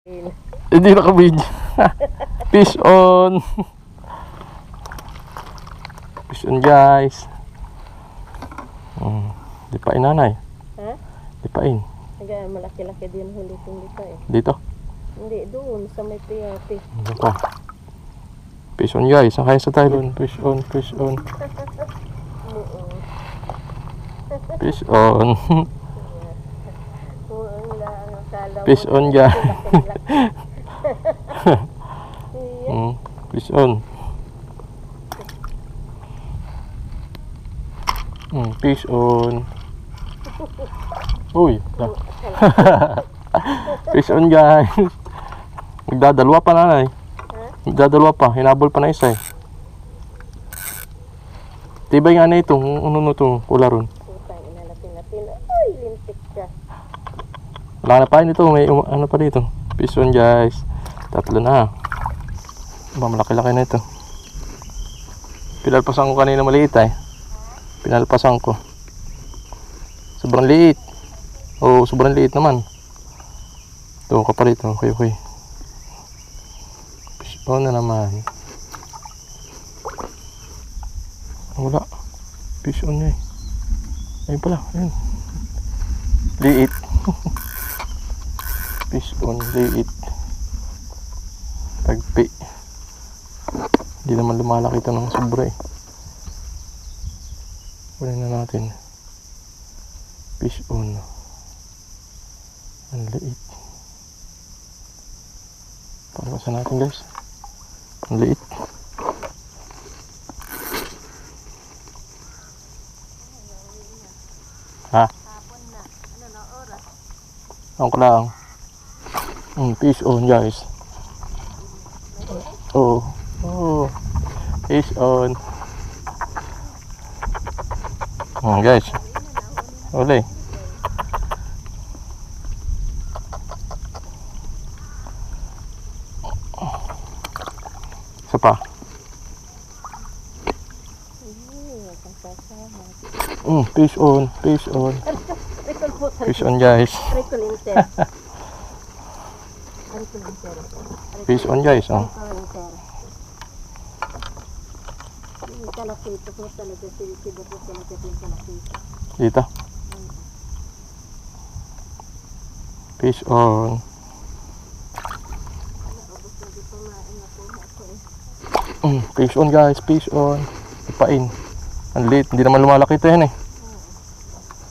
Hindi naka-video. Fish on. Fish on guys. Di pa nanay. Ha? Di pa in. Malaki-laki din huli kong dito eh. Dito. Hindi, doon sa may piyati. Dito. Fish on guys. Ang kaya sa Thailand. Fish on, fish on. Fish on. Fish on guys. Fish on. Fish on. Uy. Fish on guys. Magdadalwa pa nanay. Magdadalwa pa. Hinabol pa na isa eh. Tibay nga na ito. Ano ito? Kularon. Putang ina natin. Ay, lintik ka. Wala na pa ito. May ano pa dito. Fish on guys. Tatlo na. Malaki-laki na ito. Pinalpasan ko kanina maliit eh. Pinalpasan ko. Sobrang liit. Oo, sobrang liit naman. Ito, kapalit. Okay. Fish on na naman. Wala. Fish on niya eh. Ayun pala. Ayun. Liit. Fish on. Liit. Tagpi. Hindi naman lumalaki ito ng sobra eh. Kunin na natin. Fish on. Ang liit. Palawasan natin guys. Ang liit. Ha? Hapon na. Ano na oras? Ang lang. Fish on guys. Oh. Fish on. Guys. Uli. Isa pa. Fish on. Fish on. Fish on guys. Fish on guys. Dito. Fish on. Fish on guys. Fish on. Ipain. Ang liit. Hindi naman lumalaki ito yan eh.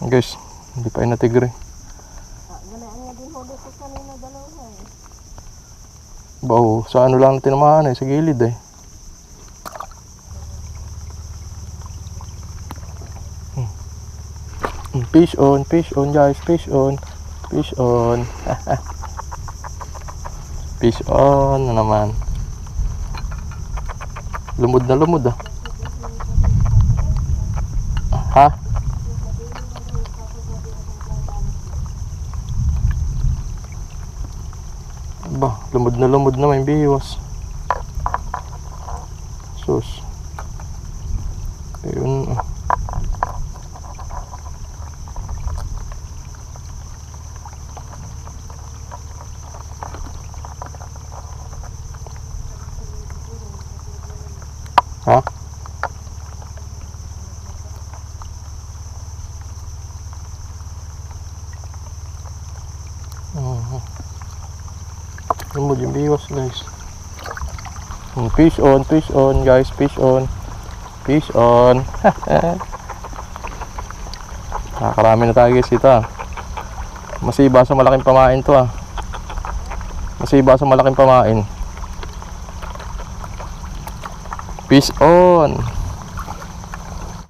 Guys. Hindi pa na tigre. Bawo. Sa ano lang tinamaan eh. Sa gilid eh. Fish on guys, fish on. Fish on na naman. Lumod na lumod ah. Ha? Ba, lumod na may biwas. Sus. Ayun. Ha? Lumod yung biwas guys. Fish on guys, fish on. Nakakarami na tayo guys ito ah. Masiba sa malaking pamain to ah. Fish on.